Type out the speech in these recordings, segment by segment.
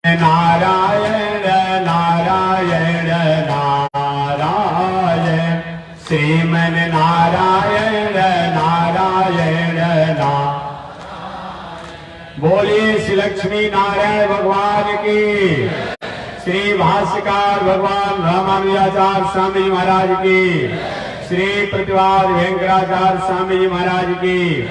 नारायण नारायण नारायण श्रीमन नारायण नारायण नारायण। बोलिए श्री लक्ष्मी नारायण भगवान की। श्री भाष्यकार भगवान रामानुजाचार्य स्वामी जी महाराज की। श्री प्रतिवाद वेंकटाचार्य स्वामी जी महाराज की।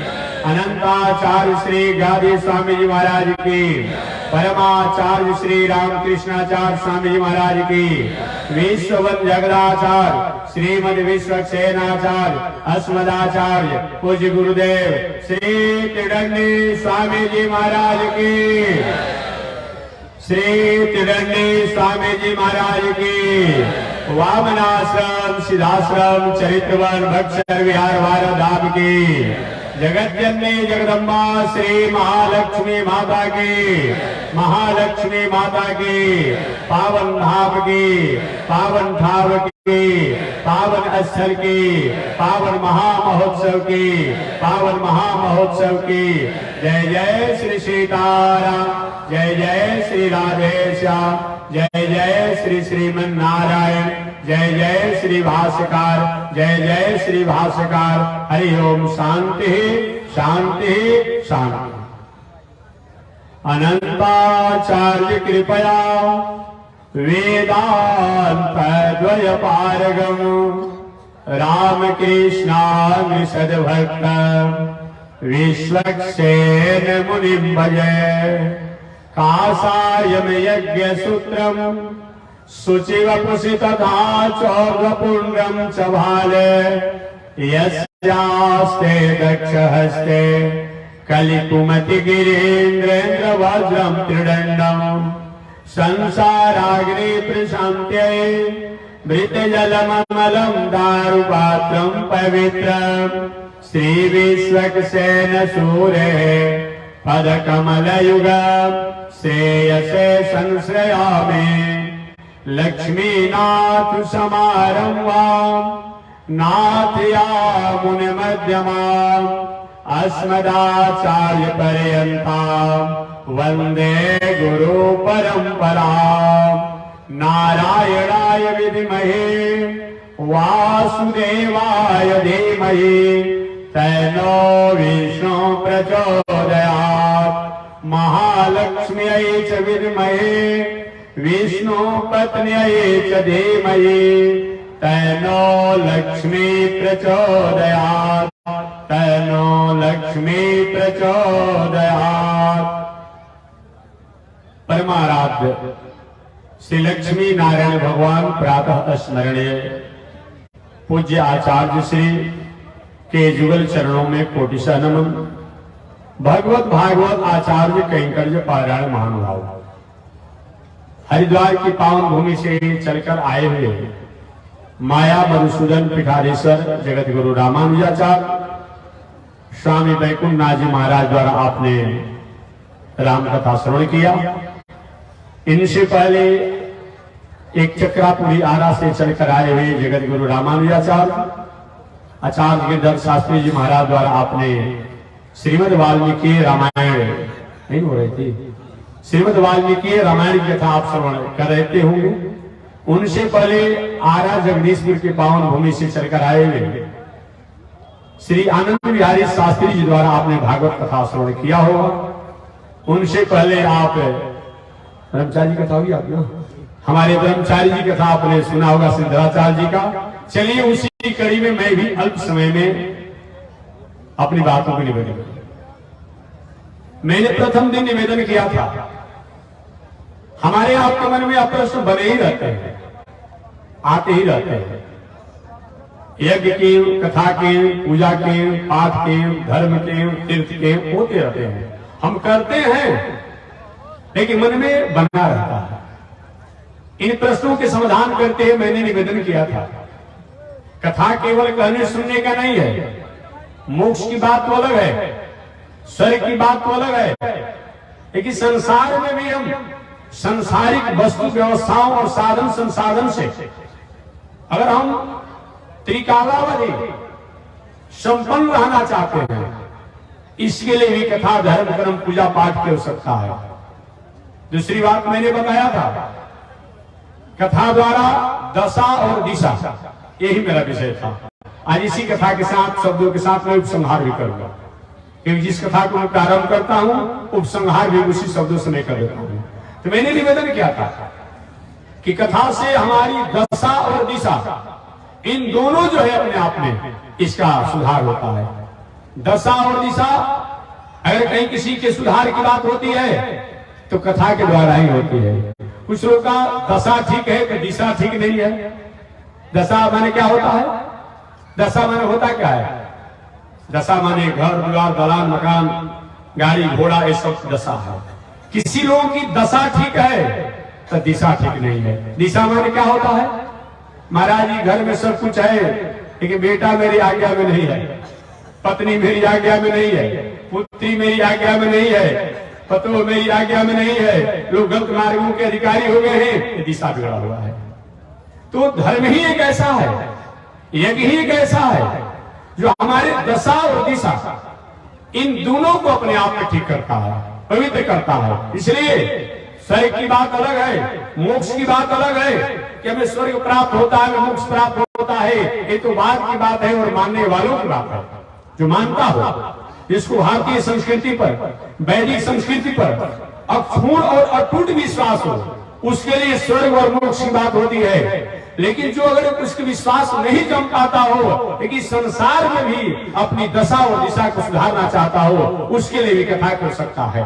अनंताचार्य श्री गादी स्वामी जी महाराज की। परमाचार्य श्री रामकृष्णाचार्य स्वामी जी महाराज की। विश्ववत जगदाचार्य श्रीमद विश्वक्सेनाचार्य अस्मदाचार्य पूज्य गुरुदेव श्री त्रिदंडी स्वामी जी महाराज की। श्री त्रिदंडी स्वामी जी महाराज की। वामनाश्रम सिद्धाश्रम चरित्रवन भक्सर विहार वारा धाम की। जगत जननी जगदम्बा श्री महालक्ष्मी माता की। महालक्ष्मी माता की पावन धाम की, पावन ठाव की, पावन स्थल की, पावन महामहोत्सव की, पावन महामहोत्सव की। जय जय श्री सीताराम, जय जय श्री राधेश्याम, जय जय श्री श्रीमन नारायण, जय जय श्री भाष्यकार, जय जय श्री भाष्यकार। हरि ओम। शांति शांति शांति। अनंताचार्य कृपया वेदांत द्वय पारगम रामकृष्णाग्रसद्भक्त विश्वक्सेन मुनिं भजे। काषायम यज्ञ सूत्रम शुचिवपुषि तथा चौर्वपुण्ड्रम च भाले। यस्यास्ते दक्षहस्ते कलिकुमति गिरीन्द्रेन्द्र वज्रम त्रिदंडम। संसाराग्नि प्रशान्त्यै मृतजलममलं दारुपात्रं पवित्रं। श्री विश्वक्सेन सूरे पदकमलयुगं श्रेयसे संश्रयामि। लक्ष्मीनाथ समारंभां नाथयामुनिमध्यमाम् अस्मदाचार्य पर्यन्तां वन्दे गुरु परम्पराम्। नारायणाय विद्महे वासुदेवाय धीमहि तन्नो विष्णु प्रचोदयात्। महालक्ष्म्यै च विद्महे विष्णु पत्न्यै च धीमहि तन्नो लक्ष्मी प्रचोदयात्। तन्नो लक्ष्मी प्रचोदयात्। परमाराध्य श्री लक्ष्मी नारायण भगवान प्रातः स्मरणीय पूज्य आचार्य श्री के जुगल चरणों में कोटिशा नमन। भगवत भागवत आचार्य कैंकर्य पारायण महानुभाव हरिद्वार की पावन भूमि से चलकर आए हुए माया मधुसूदन पीठाधीश्वर जगत गुरु रामानुजाचार्य स्वामी वैकुंठनाथ जी महाराज द्वारा आपने राम कथा श्रवण किया। इनसे पहले एक चक्रापुरी आरा से चलकर आए हुए जगत गुरु रामानुजाचार्य आचार्य गिरधर शास्त्री जी महाराज द्वारा आपने श्रीमद वाल्मीकि रामायण नहीं हो रही थी, श्रीमद वाल्मीकि रामायण की कथा आप श्रवण कर रहते होंगे। उनसे पहले आरा जगदीशपुर के पावन भूमि से चलकर आए हुए श्री आनंद बिहारी शास्त्री जी द्वारा आपने भागवत कथा श्रवण किया होगा। उनसे पहले आप ब्रह्मचारी जी कथा हुई आपने, हमारे ब्रह्मचारी जी कथा आपने सुना होगा सिद्धराचार्य जी का। चलिए उसी कड़ी में मैं भी अल्प समय में अपनी बातों को निवेदन। मैंने प्रथम दिन निवेदन किया था, हमारे आपके मन में प्रश्न बने ही रहते हैं, आते ही रहते हैं। यज्ञ की, कथा के, पूजा के, पाठ के, धर्म के, तीर्थ के होते रहते हैं, हम करते हैं, लेकिन मन में बना रहता है। इन प्रश्नों के समाधान करते हुए मैंने निवेदन किया था, कथा केवल कहने सुनने का नहीं है। मोक्ष की बात तो अलग है, स्वर्ग की बात तो अलग है, लेकिन संसार में भी हम सांसारिक वस्तु व्यवस्थाओं और साधन संसाधन से अगर हम त्रिकालावधि संपन्न रहना चाहते हैं, इसके लिए भी कथा, धर्म, कर्म, पूजा पाठ की आवश्यकता है। दूसरी बात मैंने बताया था, कथा द्वारा दशा और दिशा, यही मेरा विषय था। आज इसी कथा के साथ, शब्दों के साथ मैं उपसंहार भी करूंगा, क्योंकि जिस कथा को मैं प्रारंभ करता हूं उपसंहार भी उसी शब्दों से मैं कर देता हूं। तो मैंने निवेदन किया था कि कथा से हमारी दशा और दिशा, इन दोनों जो है अपने आप में इसका सुधार होता है। दशा और दिशा, अगर कहीं किसी के सुधार की बात होती है तो कथा के द्वारा ही होती है। कुछ लोगों का दशा ठीक है तो दिशा ठीक नहीं है। दशा माने क्या होता है? दशा माने होता क्या है? दशा माने घर द्वार, दलान, मकान, गाड़ी घोड़ा, ये सब दशा है। किसी लोगों की दशा ठीक है तो दिशा ठीक नहीं है। दिशा माने क्या होता है? महाराज जी घर में सब कुछ है, लेकिन बेटा मेरी आज्ञा में नहीं है, पत्नी मेरी आज्ञा में नहीं है, पुत्री मेरी आज्ञा में नहीं है, पतो मेरी आज्ञा में नहीं है, लोग गलत मार्गों के अधिकारी हो गए हैं, ये दिशा बिगड़ा हुआ है। तो धर्म ही एक ऐसा है, यज्ञ ही एक ऐसा है जो हमारे दशा और दिशा, इन दोनों को अपने आप में ठीक करता है, पवित्र करता है। इसलिए स्वर्ग की बात अलग है, मोक्ष की बात अलग है कि हमें स्वर्ग प्राप्त होता है, मोक्ष प्राप्त होता है, ये तो बात की बात है और मानने वालों की बात है। जो मानता हो, जिसको भारतीय संस्कृति पर, वैदिक संस्कृति पर अक्षुण्ण और अटूट विश्वास हो, उसके लिए स्वर्ग और मोक्ष की बात होती है। लेकिन जो अगर उसके विश्वास नहीं जम पाता हो, लेकिन संसार में भी अपनी दशा और दिशा को सुधारना चाहता हो, उसके लिए भी कथा की आवश्यकता है,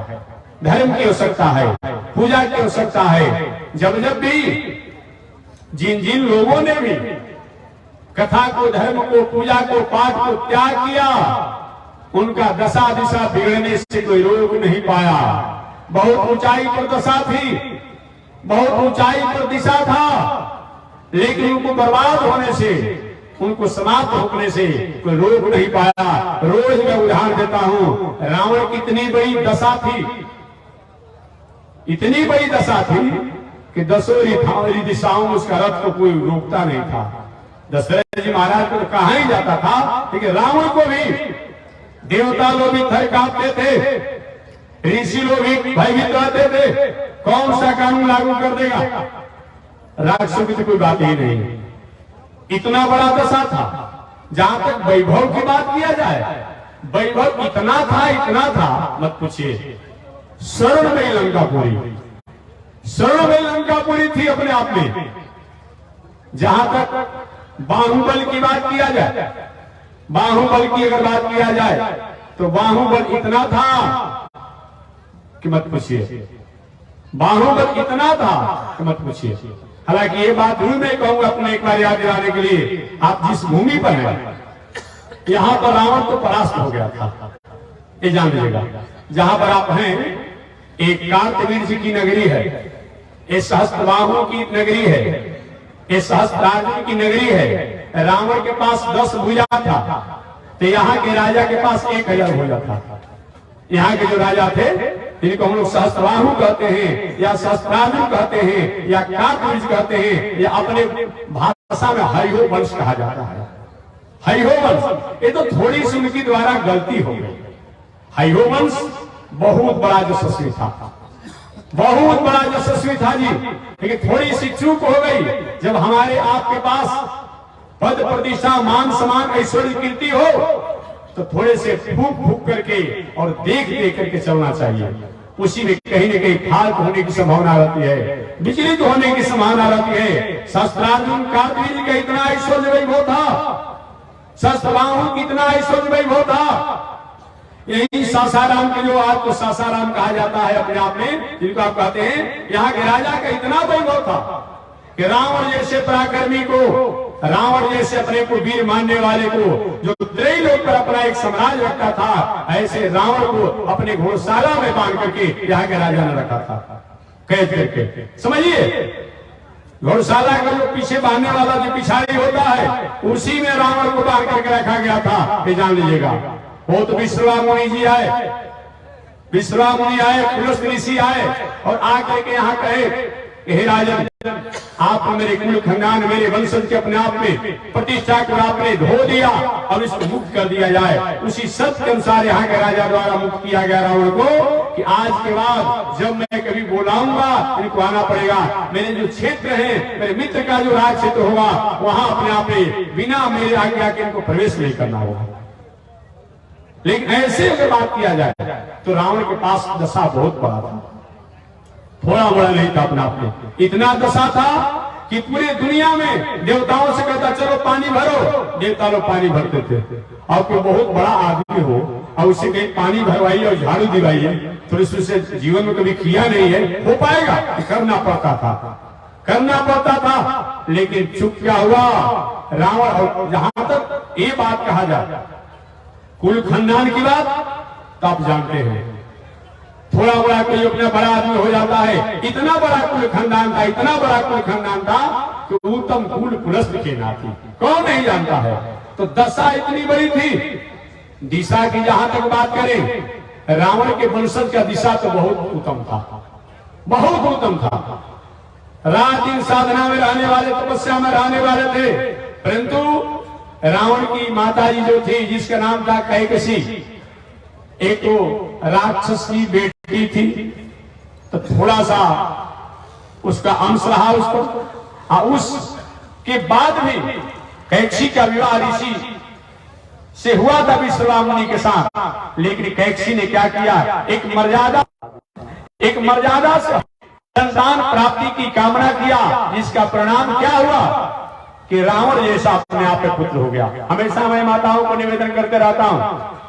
धर्म की आवश्यकता है, पूजा की आवश्यकता है। जब जब भी जिन जिन लोगों ने भी कथा को, धर्म को, पूजा को, पाठ को त्याग किया, उनका दशा दिशा बिगड़ने से कोई रोक नहीं पाया। बहुत ऊंचाई पर दशा थी, बहुत ऊंचाई पर दिशा था, लेकिन उनको बर्बाद होने से, उनको समाप्त होने से कोई रोक नहीं पाया। रोज मैं उदाहरण देता हूं, रावण की इतनी बड़ी दशा थी, इतनी बड़ी दशा थी कि दसों दिशाओं में उसका रथ को कोई रोकता नहीं था। दशरथ जी महाराज को कहा ही जाता था, लेकिन रावण को भी देवता लोग भी थर कांपते थे, ऋषि लोग भी भयभीत रहते थे, कौन सा कानून लागू कर देगा। राक्षसों की तो कोई बात ही नहीं, इतना बड़ा दशा था। जहां तक वैभव की बात किया जाए, वैभव इतना था मत पूछिए। शरण में लंकापुरी, शरण में लंकापुरी थी अपने आप में। जहां तक बाहुबल की बात किया जाए, बाहुबल की अगर बात किया जाए तो बाहुबल इतना था कि मत पूछिए, बाहुबल इतना था कि मत पूछिए। हालांकि ये बात भी मैं कहूंगा अपने एक बार याद दिलाने के लिए, आप जिस भूमि पर हैं, यहां पर रावण तो परास्त हो गया था, ये जान लीजिएगा। जहां पर आप हैं, एक कार्तवीर जी की नगरी है, ये सहस्त्रबाहुओं की नगरी है, ये सहस्त्रार्जुन की नगरी है। रावण के पास 10 भुजा था, तो यहाँ के राजा के पास 1000 भुजा था। यहाँ के जो राजा थे, जिनको हम लोग सहस्त्रबाहु कहते हैं, या सहस्त्रार्जुन कहते हैं, या कार्तवीर कहते हैं, या अपने भाषा में हरिहो वंश कहा जाता है। हरिहो वंश, ये तो थोड़ी सी उनकी द्वारा गलती हो गई। हरिहो वंश बहुत बड़ा यशस्वी था, बहुत बड़ा यशस्वी था जी, लेकिन थोड़ी सी चूक हो गई। जब हमारे आपके पास पद प्रतिष्ठा, मान सम्मान, ऐश्वर्य, कीर्ति हो, तो थोड़े से फूक फूक करके और देख देख करके चलना चाहिए। उसी में कहीं न कहीं फाल्ट होने की संभावना रहती है, विचलित होने की संभावना रहती है। सहस्त्रार्जुन कार्तवीर का इतना ऐश्वर्य वैभव था, सहस्त्रबाहु की इतना ऐश्वर्य वैभव था। यही सासाराम के, जो आपको सासाराम कहा जाता है अपने आप में, जिनको आप कहते हैं, यहाँ के राजा का इतना वैभव था कि रावण जैसे पराक्रमी को, रावण जैसे अपने को वीर मानने वाले को, जो त्रैलोक पर अपना एक साम्राज्य रखता था, ऐसे रावण को अपने घोड़शाला में बांध करके यहाँ के राजा ने रखा था, कैद करके। समझिए, घोड़शाला का जो पीछे बांधने वाला जो पिछाड़ी होता है, उसी में रावण को बांध करके रखा गया था, ये जान लीजिएगा। वो तो विश्वामुनि जी आए, विश्वामुनि आए, पुलस्त्य ऋषि आए और आकर के यहाँ कहे, हे राजन, आपने मेरे कुल खानदान मेरे वंशज के अपने आप में प्रतिष्ठा को आपने धो दिया और इसको मुक्त कर दिया जाए। उसी सत्य के अनुसार यहाँ के राजा द्वारा मुक्त किया गया रावण को कि आज के बाद जब मैं कभी बुलाऊंगा इनको आना पड़ेगा। मेरे जो क्षेत्र है मेरे मित्र का जो राज क्षेत्र होगा वहां अपने आप में बिना मेरे आज्ञा के इनको प्रवेश नहीं करना होगा। लेकिन ऐसे अगर बात किया जाए तो रावण के पास दशा बहुत बड़ा था, थोड़ा बड़ा नहीं था अपना आप में। इतना दशा था कि पूरी दुनिया में देवताओं से कहता चलो पानी भरो, देवता लोग पानी भरते थे। और कोई बहुत बड़ा आदमी हो और उससे कहीं पानी भरवाइए और झाड़ू दिवाइए तो इससे जीवन में कभी किया नहीं है, हो पाएगा? करना पड़ता था, करना पड़ता था। लेकिन चुप क्या हुआ रावण। और जहां तक ये बात कहा जाए कुल खानदान की बात तो आप जानते हैं, थोड़ा बड़ा कोई अपना बड़ा आदमी हो जाता है। इतना बड़ा कुल खानदान था, इतना बड़ा कुल खानदान था कि उत्तम कुल पुलस्त के नाती कौन नहीं जानता है। तो दशा इतनी बड़ी थी। दिशा की जहां तक बात करें रावण के वंशज का दिशा तो बहुत उत्तम था, बहुत उत्तम था। रात दिन साधना में रहने वाले, तपस्या में रहने वाले थे। परंतु रावण की माताजी जो थी जिसका नाम था कैकसी, एक तो राक्षस की बेटी थी तो थोड़ा सा उसका अंश रहा उसको। उसके बाद भी कैकसी का विवाह ऋषि से हुआ था विश्रवा मुनि के साथ। लेकिन कैकसी ने क्या किया, एक मर्यादा से संतान प्राप्ति की कामना किया, जिसका परिणाम क्या हुआ कि रावण जैसा अपने आप में पुत्र हो गया। हमेशा मैं माताओं को निवेदन करते रहता हूं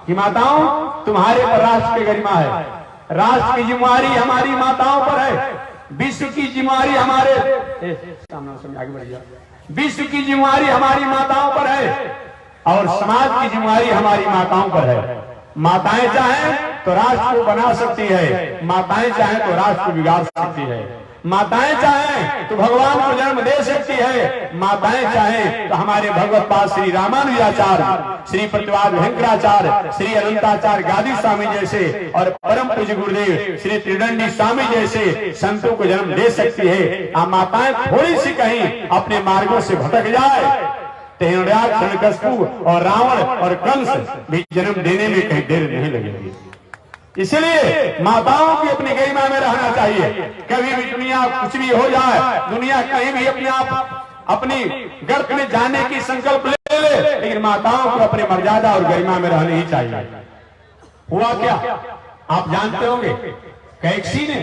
कि माताओं तुम्हारे पर राष्ट्र की गरिमा है, राष्ट्र की जिम्मेवारी हमारी माताओं पर है, विश्व की जिम्मेवारी हमारे आगे बढ़ गया, विश्व की जिम्मेवारी हमारी माताओं पर है और समाज की जिम्मेवारी हमारी माताओं पर है। माताएं चाहें तो राष्ट्र को बना सकती है, माताएं चाहें तो राष्ट्र को बिगाड़ सकती है, माताएं चाहें तो भगवान को जन्म दे सकती है, माताएं चाहें तो हमारे भगवत पाद श्री रामानुजाचार्य, श्री प्रतिवाद भयंकराचार्य, श्री अनंताचार्य गादी स्वामी जैसे और परम पूज्य गुरुदेव श्री त्रिदंडी स्वामी जैसे संतों को जन्म दे सकती है। माताएं थोड़ी सी कहीं अपने मार्गों से भटक जाए हिरण्याक्ष और रावण और कंस भी जन्म देने में कहीं देर नहीं लगेगी। इसलिए माताओं की अपनी गरिमा में रहना चाहिए। कभी भी दुनिया कुछ भी हो जाए, दुनिया कहीं भी अपने आप अपनी गर्भ में जाने की संकल्प ले ले, लेकिन माताओं को अपनी मर्यादा और गरिमा में रहनी ही चाहिए। हुआ क्या आप जानते होंगे, कैकसी ने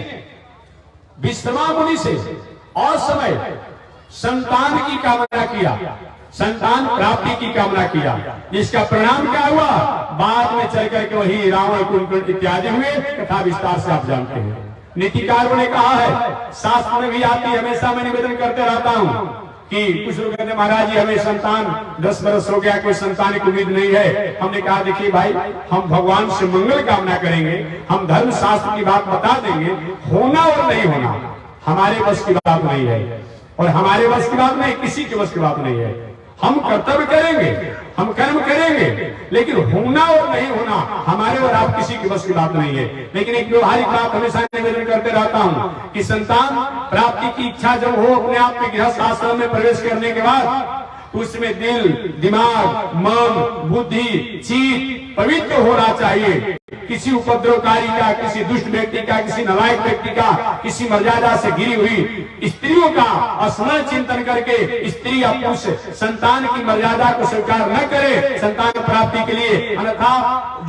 विश्रमा मुनि से और समय संतान की कामना किया, संतान प्राप्ति की कामना किया, जिसका परिणाम क्या हुआ बाद में चल करके वही रावण कुंभकर्ण इत्यादि हुए। कथा विस्तार से आप जानते हैं। नीतिकारों ने कहा है, शास्त्र में भी आती, हमेशा मैं निवेदन करते रहता हूं कि कुछ लोग कहते महाराज जी हमें संतान 10 वर्ष हो गया, कोई संतान की उम्मीद नहीं है। हमने कहा देखिए भाई, हम भगवान से मंगल कामना करेंगे, हम धर्म शास्त्र की बात बता देंगे, होना और नहीं होना हमारे बस की बात नहीं है, और हमारे बस की बात नहीं, किसी के बस की बात नहीं है। हम कर्तव्य करेंगे, हम कर्म करेंगे, लेकिन होना और नहीं होना हमारे और आप किसी के बस की बात नहीं है। लेकिन एक व्यवहारिक बात हमेशा निवेदन करते रहता हूं कि संतान प्राप्ति की इच्छा जब हो अपने आप में गृहस्थ आश्रम में प्रवेश करने के बाद, उसमें दिल, दिमाग, मन, बुद्धि, चित्त पवित्र होना चाहिए। किसी उपद्रवकारी का, किसी दुष्ट व्यक्ति का, किसी नालायक व्यक्ति का, किसी मर्यादा से गिरी हुई स्त्रियों का स्मरण चिंतन करके स्त्री या पुरुष संतान की मर्यादा को स्वीकार न करे संतान प्राप्ति के लिए। अन्यथा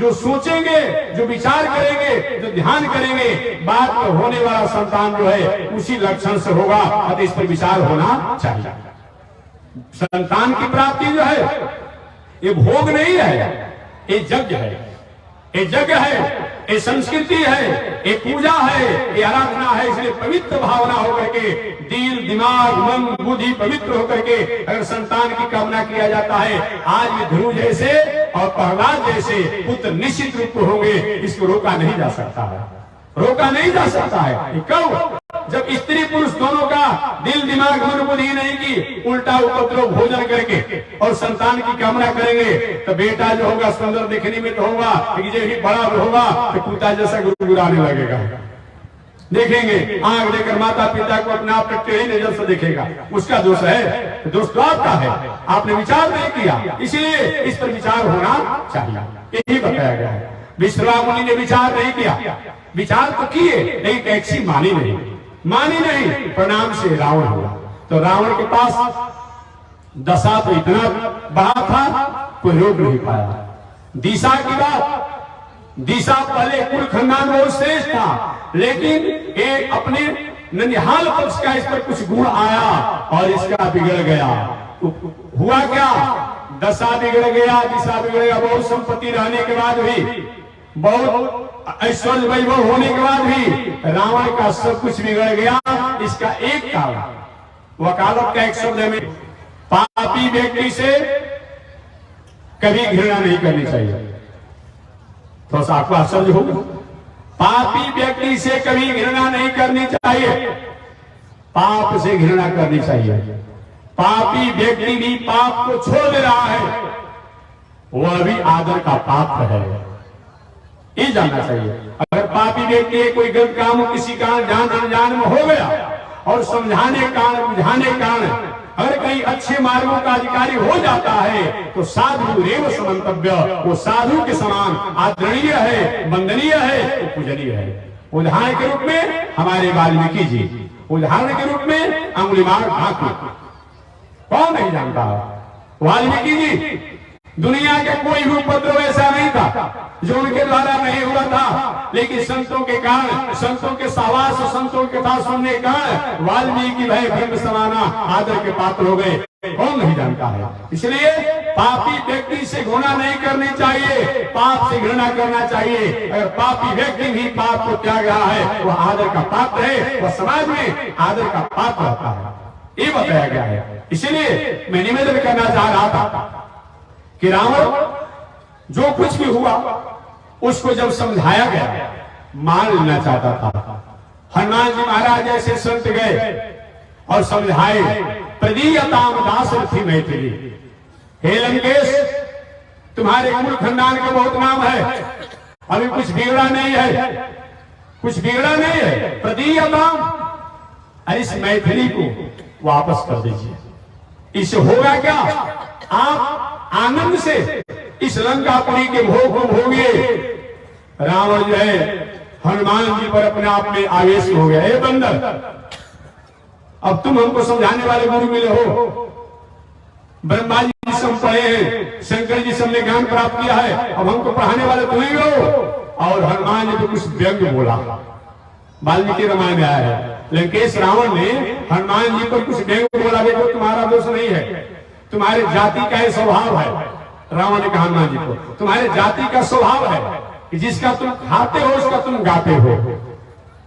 जो सोचेंगे, जो विचार करेंगे, जो ध्यान करेंगे, बाद में होने वाला संतान जो है उसी लक्षण से होगा। अतः इस पर विचार होना चाहिए। संतान की प्राप्ति जो है ये भोग नहीं है, ये यज्ञ है, ये यज्ञ है, ये संस्कृति है, ये पूजा है, ये आराधना है। इसलिए पवित्र भावना होकर के दिल, दिमाग, मन, बुद्धि पवित्र होकर के अगर संतान की कामना किया जाता है, आज भी ध्रुव जैसे और प्रहलाद जैसे पुत्र निश्चित रूप में होंगे। इसको रोका नहीं जा सकता है, रोका नहीं जा सकता है। कब जब स्त्री पुरुष दोनों का दिल, दिमाग, मन, बुद्धि नहीं की उल्टा उपद्रव भोजन करके और संतान की कामना करेंगे तो बेटा जो होगा सुंदर दिखने में तो होगा, लेकिन जब ही बड़ा होगा तो कुत्ता जैसा गुड़गुड़ाने लगेगा। देखेंगे, आंख देकर माता पिता को अपने आप पे टेढ़ी नजर से देखेगा, उसका दोष है, दोष तो आपका है, आपने विचार नहीं किया, इसलिए इस पर विचार होना चाहिए, यही बताया गया है। विश्रवा मुनि ने विचार नहीं किया, विचार तो किए लेकिन टैक्सी मानी नहीं, प्रणाम से रावण हुआ। तो रावण के पास दशा तो इतना बड़ा था, कोई रोक नहीं पाया। दिशा की बात, दिशा पहले कुल खानदान बहुत श्रेष्ठ था, लेकिन एक अपने ननिहाल पक्ष का इस पर कुछ गुण आया और इसका बिगड़ गया। हुआ क्या, दशा बिगड़ गया, दिशा बिगड़ गया। बहुत संपत्ति रहने के बाद भी, बहुत ऐश्वर्य वैभव होने के बाद भी रावण का सब कुछ बिगड़ गया। इसका एक कारण, वकालत का एक शब्द में, पापी व्यक्ति से कभी घृणा नहीं करनी चाहिए। थोड़ा सा आपको आश्चर्य होगा, पापी व्यक्ति से कभी घृणा नहीं करनी चाहिए, पाप से घृणा करनी चाहिए। पापी व्यक्ति भी पाप को छोड़ दे रहा है, वह भी आदर का पात्र है, ये जानना चाहिए। अगर पापी व्यक्ति कोई गलत काम किसी कारण जान अनजान में हो गया और समझाने कारण बुझाने कारण अगर कहीं अच्छे मार्गों का अधिकारी हो जाता है तो साधु रेव समंतव्य, वो साधु के समान आदरणीय है, वंदनीय है, पूजनीय है। उदाहरण के रूप में हमारे वाल्मीकि जी, उदाहरण के रूप में अंगुलीमाल ठाकुर, कौन नहीं जानता वाल्मीकि जी। दुनिया का कोई भी उपद्रव ऐसा नहीं था जो उनके द्वारा नहीं हुआ था, लेकिन संतों के कारण, संतों के सहवास, संतों के कथा सुनने के कारण वाल्मीकि भाई ब्रह्म समाना आदर के पात्र हो गए, कौन नहीं जानता है। इसलिए पापी व्यक्ति से घृणा नहीं करनी चाहिए, पाप से घृणा करना चाहिए। अगर पापी व्यक्ति भी पाप को त्याग रहा है, वह आदर का पात्र है, वह समाज में आदर का पात्र रहता है, ये बताया गया है। इसलिए मैं निवेदन करना चाह रहा था कि रावण जो कुछ भी हुआ उसको जब समझाया गया, मान लेना चाहता था। हनुमान जी महाराज जैसे संत गए और समझाए, प्रदीयताम दासरथी मैथिली, हे लंकेश तुम्हारे कुल खानदान का बहुत नाम है, अभी कुछ बिगड़ा नहीं है, कुछ बिगड़ा नहीं है, प्रदीयताम, इस मैथिली को वापस कर दीजिए। इससे होगा क्या, आप आनंद से इस लंकापुरी के भोग को भोगिए। रावण जो है हनुमान जी पर अपने आप में आवेश हो गया, हे बंदर, अब तुम हमको समझाने वाले गुरु मिले हो, ब्रह्मा जी से हम पढ़े हैं, शंकर जी से हमने ज्ञान प्राप्त किया है, अब हमको पढ़ाने वाले तुम ही हो। और हनुमान जी तो कुछ व्यंग्य बोला, वाल्मीकि रामायण में आया है, लंकेश रावण ने हनुमान जी पर कुछ व्यंग्य बोला, देखो तुम्हारा दोष नहीं है, तुम्हारे जाति का ये स्वभाव है। रावण ने कहा हनुमान जी को, तुम्हारे जाति का स्वभाव है कि जिसका तुम खाते हो उसका तुम गाते हो।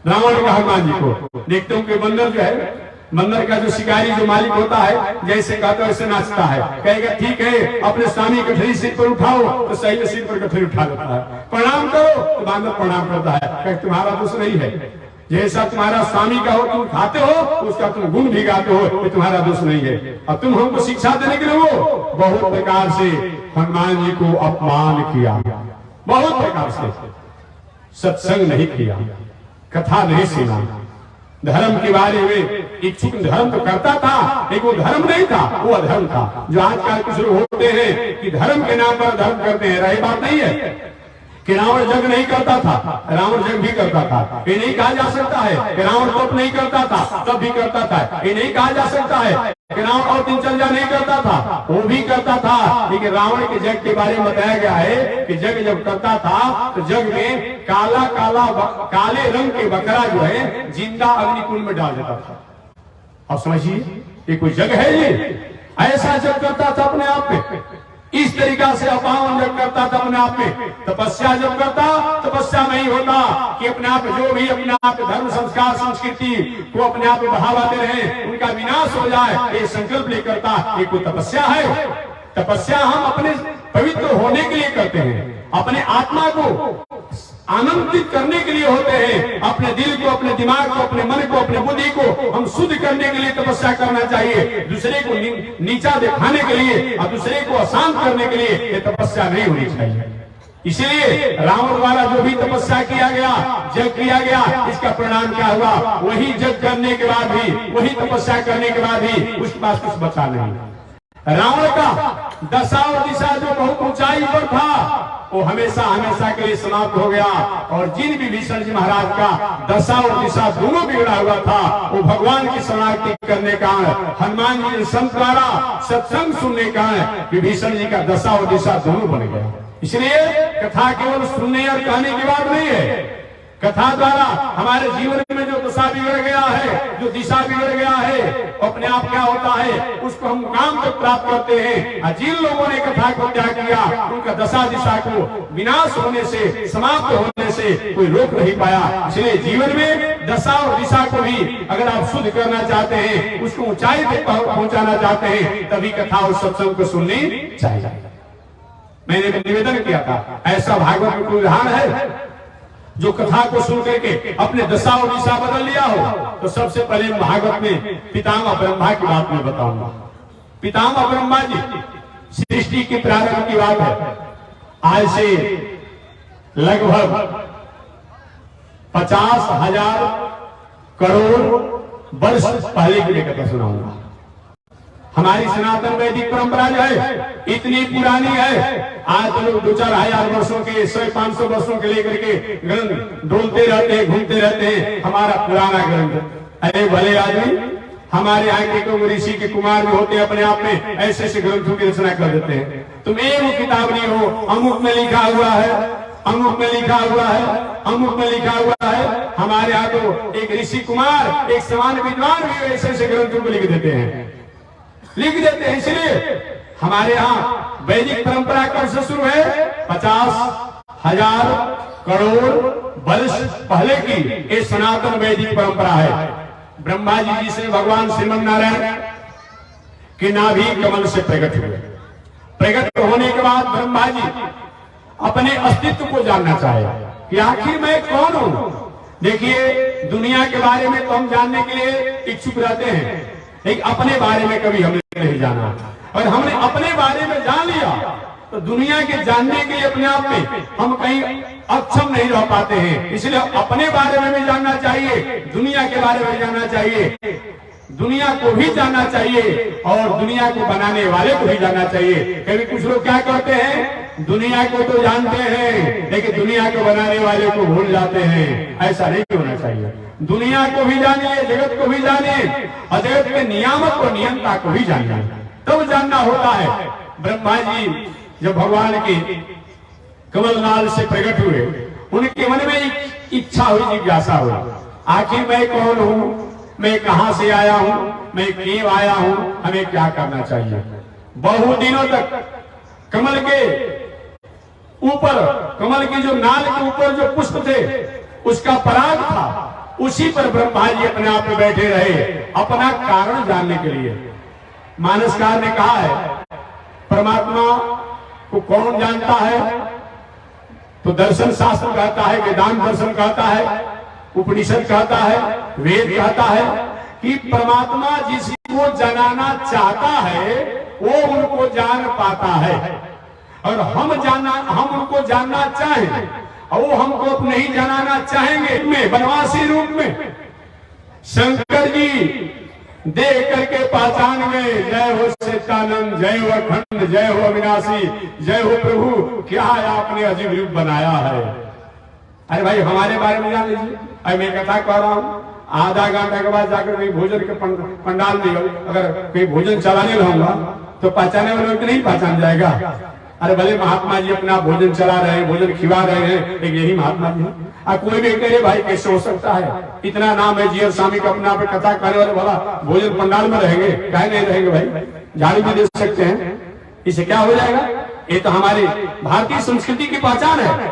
रावण ने कहा हनुमान जी को, देखते हो कि बंदर जो है, बंदर का जो शिकारी जो मालिक होता है, जैसे कहता है वैसे नाचता है, कहेगा ठीक है अपने स्वामी कठरी सिर पर उठाओ तो सही में सिर पर कठरी उठा लेता है, प्रणाम करो तो बांदर प्रणाम करता है, तुम्हारा दोष नहीं है, जैसा तुम्हारा स्वामी का हो तुम खाते हो, उसका तुम गुण भी गाते हो, ये तुम्हारा दोष नहीं है। अब तुम हमको शिक्षा देने के लिए हो बहुत प्रकार से हनुमान जी को अपमान किया, बहुत प्रकार से सत्संग नहीं किया, कथा नहीं सुना, धर्म के बारे में इच्छुक, धर्म तो करता था लेकिन वो धर्म नहीं था, वो अधर्म था। जो आजकल कुछ लोग होते हैं कि धर्म के नाम पर धर्म करते हैं, रही बात नहीं है कि रावण जग नहीं करता था, रावण जग भी करता था, ये नहीं कहा जा सकता है कि रावण तप नहीं करता था, तब भी करता था, ये नहीं कहा जा सकता है कि रावण और दिनचर्या नहीं करता था, वो भी करता था। लेकिन रावण के जग के बारे में बताया गया है कि जग जब करता था तो जग में काला काला काले रंग के बकरा जो है जिंदा अग्निकुंड में डाल देता था। अब समझिए ये कोई जग है, ये ऐसा जग करता था अपने आप में, इस तरीका से अपावन जब करता था अपने आप में। तपस्या जब करता, तपस्या नहीं होता कि अपने आप जो भी अपने आप धर्म संस्कार संस्कृति को अपने आप बढ़ावा दे रहे हैं उनका विनाश हो जाए, ये संकल्प ले करता, ये कोई तपस्या है। तपस्या हम अपने पवित्र होने के लिए करते हैं, अपने आत्मा को आनंदित करने के लिए होते हैं, अपने दिल को, अपने दिमाग को, अपने मन को, अपने बुद्धि को हम शुद्ध करने के लिए तपस्या करना चाहिए। दूसरे को नीचा दिखाने के लिए और दूसरे को अशांत करने के लिए ये तपस्या नहीं होनी चाहिए। इसलिए रावण द्वारा जो भी तपस्या किया गया, जग किया गया, इसका परिणाम क्या हुआ? वही जग करने के बाद भी, वही तपस्या करने के बाद भी उसके पास कुछ बचा नहीं। रावण का दशा और दिशा जो बहुत ऊंचाई पर था, वो हमेशा हमेशा के लिए समाप्त हो गया। और जिन विभीषण जी महाराज का दशा और दिशा दोनों बिगड़ा हुआ था, वो भगवान की शरणागति करने का, हनुमान जी संत द्वारा सत्संग सुनने का, विभीषण जी का दशा और दिशा दोनों बन गया। इसलिए कथा केवल सुनने और कहने की बात नहीं है। कथा द्वारा हमारे जीवन में जो दशा बिगड़ गया है, जो दिशा बिगड़ गया है, अपने आप क्या होता है, उसको हम काम तक प्राप्त करते हैं। जिन लोगों ने कथा को त्याग किया, उनका दशा दिशा को विनाश होने से, समाप्त होने से कोई रोक नहीं पाया। इसलिए जीवन में दशा और दिशा को भी अगर आप शुद्ध करना चाहते हैं, उसको ऊंचाई तक पहुंचाना चाहते हैं, तभी कथा और सत्संग को सुननी चाहिए। मैंने निवेदन किया था, ऐसा भागवत में कोई उदाहरण है जो कथा को सुन करके अपने दशा और दिशा बदल लिया हो? तो सबसे पहले भागवत में पितामह ब्रह्मा की बात मैं बताऊंगा। पितामह ब्रह्मा जी, सृष्टि के प्रारंभ की बात है। आज से लगभग 50,000 करोड़ वर्ष पहले की कथा सुनाऊंगा। हमारी सनातन वैदिक परंपरा जो है इतनी पुरानी है। आज तो लोग 2-4 वर्षों के, 100-500 वर्षों के लेकर के ग्रंथ डोलते रहते हैं, घूमते रहते हैं। हमारा पुराना ग्रंथ, अरे भले आदमी, हमारे यहाँ के ऋषि के कुमार भी होते हैं, अपने आप में ऐसे ऐसे ग्रंथों की रचना कर देते हैं। तुम एक किताब नहीं हो, अमुक में लिखा हुआ है, अमुक में लिखा हुआ है, अमुक में लिखा हुआ है। हमारे यहाँ तो एक ऋषि कुमार, एक समान विद्वान भी ऐसे ऐसे ग्रंथों को लिख देते हैं। इसलिए हमारे यहाँ वैदिक परंपरा कब से शुरू है? 50,000 करोड़ वर्ष पहले की ये सनातन वैदिक परंपरा है। ब्रह्मा जी से भगवान श्रीमन नारायण के नाभि कमल से प्रकट हुए। प्रकट होने के बाद ब्रह्मा जी अपने अस्तित्व को जानना चाहे कि आखिर मैं कौन हूं। देखिए, दुनिया के बारे में तो हम जानने के लिए इच्छुक रहते हैं, लेकिन अपने बारे में कभी हमने नहीं जाना। और हमने अपने बारे में जान लिया तो दुनिया के जानने के लिए अपने आप में हम कहीं अक्षम नहीं रह पाते हैं। इसलिए अपने बारे में भी जानना चाहिए, दुनिया के बारे में जानना चाहिए, दुनिया को भी जानना चाहिए और दुनिया को बनाने वाले को भी जानना चाहिए। कभी कुछ लोग क्या करते हैं, दुनिया को तो जानते हैं लेकिन दुनिया को बनाने वाले को भूल जाते हैं। ऐसा नहीं होना चाहिए। दुनिया को भी जानिए, जगत को भी जानिए और जगत के नियामक और नियंता को भी जानिए, तब जानना होता है। ब्रह्मा जी जब भगवान के कमलनाल से प्रकट हुए, उनके मन में इच्छा हुई, जिज्ञासा हुई, आखिर मैं कौन हूँ, मैं कहां से आया हूं, मैं क्यों आया हूं, हमें क्या करना चाहिए। बहुत दिनों तक कमल के ऊपर, कमल की जो नाल के ऊपर जो पुष्प थे, उसका पराग था, उसी पर ब्रह्मा जी अपने आप में बैठे रहे, अपना कारण जानने के लिए। मानसकार ने कहा है, परमात्मा को कौन जानता है? तो दर्शन शास्त्र कहता है, वेदांत दर्शन कहता है, उपनिषद कहता है, वेद कहता है कि परमात्मा जिसको जानना चाहता है वो उनको जान पाता है। और हम उनको जानना चाहें और वो हमको नहीं जानाना चाहेंगे। में बनवासी रूप में शंकर जी देख करके पहचान गए, जय हो सच्चिदानंद, जय हो अखंड, जय हो अविनाशी, जय हो प्रभु, क्या आपने अजीब रूप बनाया है। अरे भाई, हमारे बारे में जान लीजिए। अरे मैं कथा कह रहा हूँ, आधा घंटा के बाद जाकर कहीं भोजन के पंडाल में अगर कहीं भोजन चलाने रहूंगा तो पहचाने वाले को नहीं पहचान जाएगा। अरे भले महात्मा जी अपना भोजन चला रहे हैं, भोजन खिला रहे हैं, लेकिन यही महात्मा जी हैं। कोई भी कहे भाई कैसे हो सकता है, इतना नाम है जीवन स्वामी का, अपना पे कथा करने वाले, भला भोजन पंडाल में रहेंगे, कहे नहीं रहेंगे भाई, झाड़ू भी दे सकते हैं, इसे क्या हो जाएगा। ये तो हमारी भारतीय संस्कृति की पहचान है।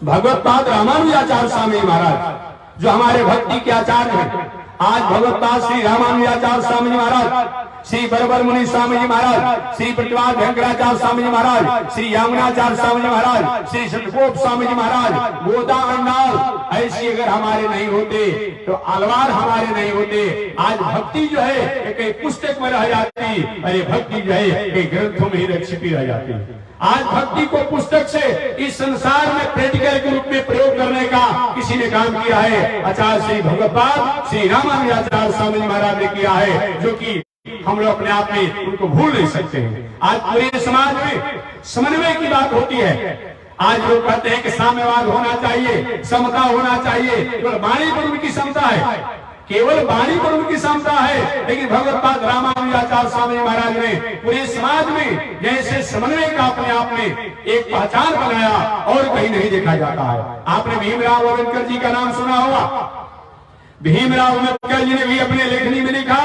भगवत पाद रामानुजाचार्य स्वामी महाराज जो हमारे भक्ति के आचार्य हैं, आज भगवत पाद श्री रामानुजाचार्य स्वामी महाराज, श्री बरबर मुनि स्वामी जी महाराज, श्री प्रतिवाद भयंकराचार्य स्वामी जी महाराज, श्री यमुनाचार्य स्वामी जी महाराज, श्री सतगोप स्वामी जी महाराज, गोदा अंडाल ऐसी अगर हमारे नहीं होते तो अलवार हमारे नहीं होते। आज भक्ति जो है कई पुस्तक में रह जाती, अरे भक्ति जो है कई ग्रंथों में ही छिपी रह जाती। आज भक्ति को पुस्तक से इस संसार में प्रैक्टिकल के रूप में प्रयोग करने का किसी ने काम किया है। आचार्य श्री भगवत्पाद श्री रामानुजाचार्य स्वामी जी महाराज ने किया है, जो कि हम लोग अपने आप में उनको भूल नहीं सकते हैं। आज पूरे समाज में समन्वय की बात होती है। आज लोग कहते हैं कि साम्यवाद होना चाहिए, समता होना चाहिए, केवल वाणी पर उनकी समता है, केवल वाणी पर उनकी समता है। लेकिन भगवत्पाद रामानुजाचार्य स्वामी महाराज ने पूरे समाज में जैसे समन्वय का अपने आप में एक पहचान बनाया और कहीं नहीं देखा जाता है। आपने भीमराव अम्बेडकर जी का नाम सुना होगा। भीमराव अम्बेडकर जी ने भी अपने लेखनी में लिखा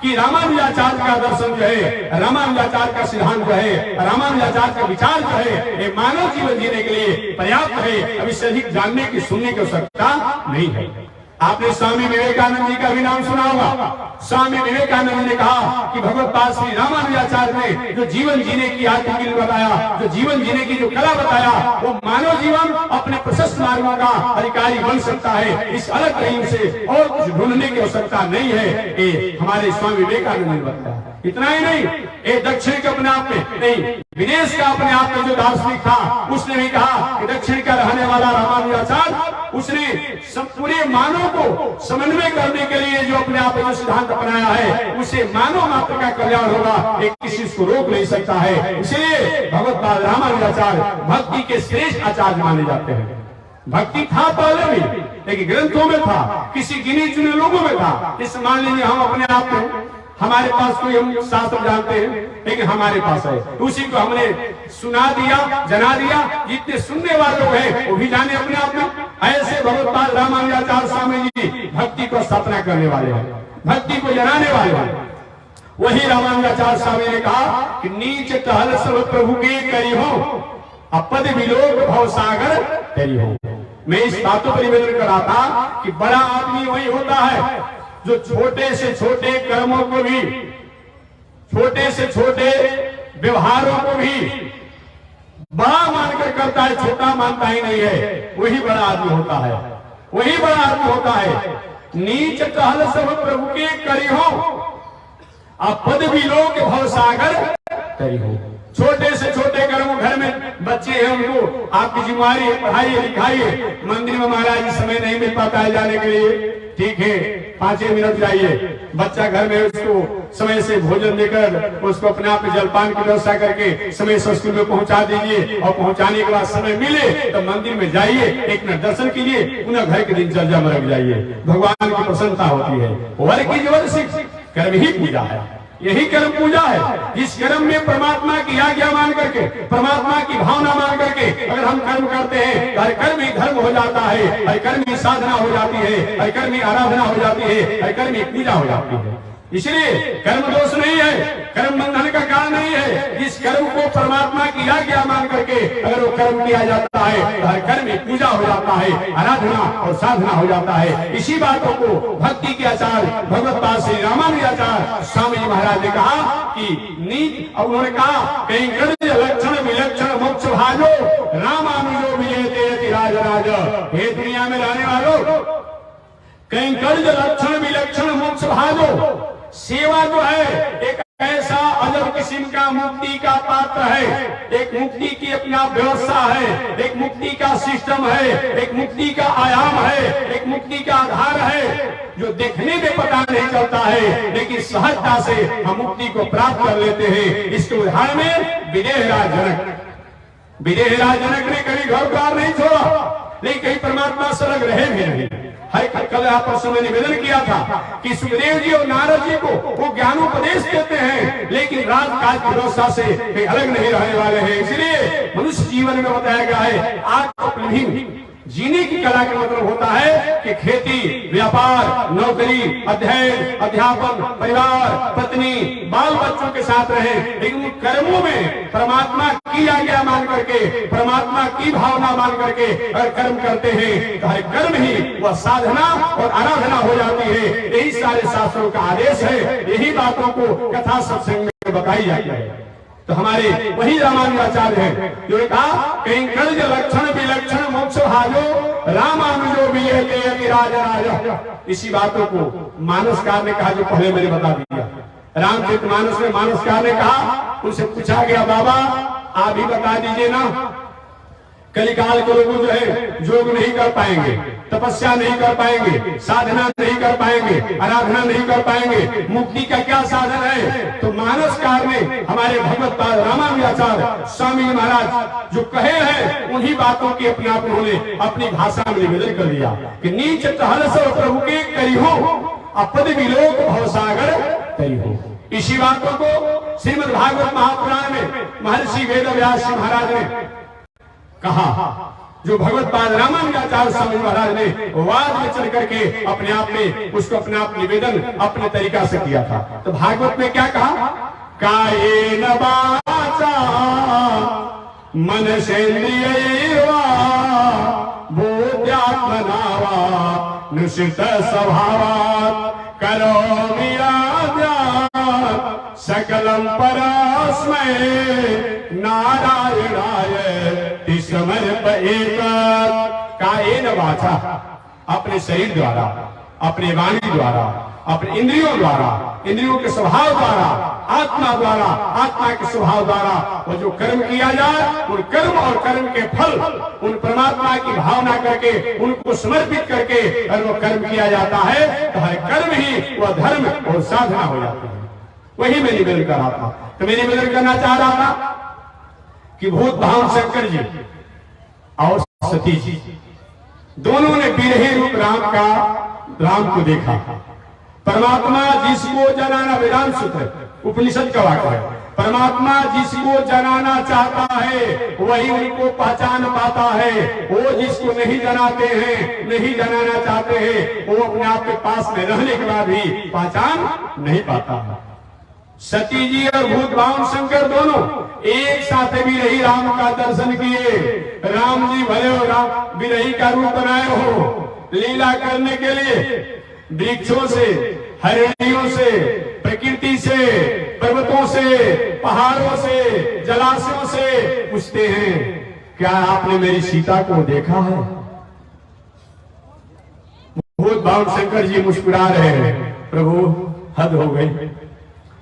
कि रामानुजाचार्य का दर्शन जो है, रामानुजाचार्य का सिद्धांत जो है, रामानुजाचार्य का विचार जो है, ये मानव जीवन जीने के लिए पर्याप्त है। अब इससे अधिक जानने की सुनने की आवश्यकता नहीं है। आपने स्वामी विवेकानंद जी का भी नाम सुना होगा। स्वामी विवेकानंद जी ने कहा कि भगवत्पाद श्री रामानुजाचार्य ने जो जीवन जीने की आदि बताया, जो जीवन जीने की जो कला बताया, वो मानव जीवन अपने प्रशस्त मार्गों का अधिकारी बन सकता है। इस अलग कहीं से और कुछ ढूंढने की आवश्यकता नहीं है। ये हमारे स्वामी विवेकानंद ने बताया। इतना ही नहीं, ये दक्षिण के अपने आप में नहीं, विदेश का अपने आप में जो दार्शनिक था, उसने भी कहा कि दक्षिण का रहने वाला रामानुजाचार्य, उसने पूरे मानव को समन्वय करने के लिए जो अपने आप में जो सिद्धांत अपनाया है, उसे मानव मात्र का कल्याण होगा, एक किसी उसको रोक नहीं सकता है। इसलिए भगवत्पाद रामानुजाचार्य भक्ति के श्रेष्ठ आचार्य माने जाते हैं। भक्ति था पहले भी, लेकिन ग्रंथों में था, किसी गिने चुने लोगों में था। इस मान लीजिए हम अपने आप में, हमारे पास कोई हम शास्त्र जानते हैं, लेकिन हमारे पास है, उसी को हमने सुना दिया, जना दिया। जितने सुनने वाले लोग हैं वो भी जाने अपने आप में। ऐसे भगवत्पाद रामानुजाचार्य स्वामी जी भक्ति को स्थापना करने वाले हैं, भक्ति को जनाने वाले हैं। वही रामानुजाचार्य स्वामी ने कहा कि नीच टहल सब प्रभु के करी हो, अपद विलोक भव सागर तेरी हो। मैं इस बातों पर निवेदन कर रहा था कि बड़ा आदमी वही होता है जो छोटे से छोटे कर्मों को भी, छोटे से छोटे व्यवहारों को भी बड़ा मानकर करता है, छोटा मानता ही नहीं है। वही बड़ा आदमी होता है, वही बड़ा आदमी होता है। नीच टहल सब प्रभु के करी हो, अपद विलोक भव सागर तेरी हो। छोटे से छोटे कर्म, घर में बच्चे हैं, उनको आपकी जिम्मेदारी है, पढ़ाइए लिखाइए। मंदिर में महाराज जी समय नहीं मिल पाता है जाने के लिए, ठीक है 5 मिनट जाइए। बच्चा घर में उसको समय से भोजन देकर उसको अपने आप में जलपान की व्यवस्था करके समय से स्कूल में पहुंचा दीजिए, और पहुंचाने के बाद समय मिले तो मंदिर में जाइए, एक मिनट दर्शन कीजिए, पुनः घर के दिनचर्या में लग जाइए। भगवान की प्रसन्नता होती है। वर्ग की जबरदस्ती कर्म ही पूजा है, यही कर्म पूजा है। इस कर्म में परमात्मा की आज्ञा मान करके, परमात्मा की भावना मान करके अगर हम कर्म करते हैं, हर कर्म ही धर्म हो जाता है, हर कर्म ही साधना हो जाती है, हर कर्म ही आराधना हो जाती है, हर कर्म ही पूजा हो जाती है। इसलिए कर्म दोष नहीं है, कर्म बंधन का कारण नहीं है। इस कर्म को परमात्मा की आज्ञा मान करके अगर वो कर्म किया जाता है, हर कर्म ही पूजा हो जाता है, आराधना और साधना हो जाता है। इसी बातों को भक्ति के आचार्य भगवत्पाद श्री रामानुजाचार्य स्वामी जी महाराज ने कहा कि नीच, और उन्होंने कहा कहीं लक्षण विलक्षण मोक्ष भाजो रामानुजो विजयते राज राज। हे दुनिया में रहने वालों, कहीं कर्ज लक्षण विलक्षण मोक्ष भाजो। सेवा जो है एक ऐसा अजब किस्म का मुक्ति का पात्र है, एक मुक्ति की अपना व्यवस्था है, एक मुक्ति का सिस्टम है, एक मुक्ति का आयाम है, एक मुक्ति का आधार है, जो देखने में पता नहीं चलता है, लेकिन सहजता से हम मुक्ति को प्राप्त कर लेते हैं। इसके उदाहरण में विदेहराज जनक, विदेहराज जनक ने कभी घर द्वार नहीं छोड़ा, लेकिन कहीं परमात्मा से लग रहे भी नहीं। हर कल यहाँ पर समय निवेदन किया था कि सुखदेव जी और नारद जी को वो ज्ञानोपदेश देते हैं, लेकिन राजकाज की व्यवस्था से कहीं अलग नहीं रहने वाले हैं। इसलिए मनुष्य जीवन में बताया गया है आत्मनिर्भर जीने की कला का मतलब होता है कि खेती, व्यापार, नौकरी, अध्ययन, अध्यापन, परिवार, पत्नी, बाल बच्चों के साथ रहे, लेकिन उन कर्मों में परमात्मा की आज्ञा मान करके, परमात्मा की भावना मान करके अगर कर्म करते हैं तो हर कर्म ही वह साधना और आराधना हो जाती है। यही सारे शास्त्रों का आदेश है, यही बातों को कथा सत्संग में बताई जाती है। तो हमारे वही रामानुजाचार्य हैं जो कहा कहीं कर्ज लक्षण विलक्षण मोक्ष भाजो रामानुजो विजयते राज राज। इसी बातों को मानसकार ने कहा, जो पहले मैंने बता दिया। रामचरित मानस में मानसकार ने कहा, उनसे पूछा गया बाबा आप भी बता दीजिए ना। कलिकाल के लोग जो है योग नहीं कर पाएंगे, तपस्या नहीं कर पाएंगे, साधना नहीं कर पाएंगे, आराधना नहीं कर पाएंगे, मुक्ति का क्या साधन है? तो मानस काल में हमारे भगवत रामानुजाचार्य स्वामी महाराज जो कहे हैं उन्हीं बातों की अपने आप उन्होंने अपनी भाषा में निवेदन कर दिया कि नीच टहल सो प्रभु के करी हो, अपद विलोक भवसागर करी हो। इसी बातों को श्रीमद् भागवत महापुराण में महर्षि वेदव्यास जी महाराज ने कहा, जो भगवत पाद रामानुजाचार्य स्वामी महाराज ने वाद में चल करके अपने आप में उसको अपने आप निवेदन अपने तरीका से किया था। तो भागवत में क्या कहा? कायेन वाचा मनसेन्द्रियैर्वा बोध्यात्मना वा निश्चित स्वभावात् करोमि यज्ञात् सकलं परस्मै नारायणाय समर्पयेत्। कायेन वाचा, अपने शरीर द्वारा, अपने वाणी द्वारा, अपने इंद्रियों द्वारा, इंद्रियों के स्वभाव द्वारा, आत्मा द्वारा, आत्मा के स्वभाव द्वारा वो जो कर्म किया जाए उन कर्म और कर्म के फल उन परमात्मा की भावना करके उनको समर्पित करके और वो कर्म किया जाता है तो हर कर्म ही वह धर्म और साधना हो जाती है। वही मैं निवेदन कर रहा था। तो मैं निवेदन करना चाह रहा था कि भूत भावन शंकर जी और सती जी दोनों ने बिरहे रूप राम को देखा। परमात्मा जिसको जनाना, वेदांत सूत्र उपनिषद का वाक्य है, परमात्मा जिसको जनाना चाहता है वही उनको पहचान पाता है। वो जिसको नहीं जनाते हैं, नहीं जनाना चाहते हैं, वो अपने आप के पास में रहने के बाद भी पहचान नहीं पाता है। सती जी और भूत भावन शंकर दोनों एक साथ बिरही राम का दर्शन किए। राम जी भले हो राम बिरही का रूप बनाए हो लीला करने के लिए, वृक्षों से, हरिणियों से, प्रकृति से, पर्वतों से, पहाड़ों से, जलाशयों से पूछते हैं, क्या आपने मेरी सीता को देखा है? भूत भावन शंकर जी मुस्कुरा रहे हैं, प्रभु हद हो गई।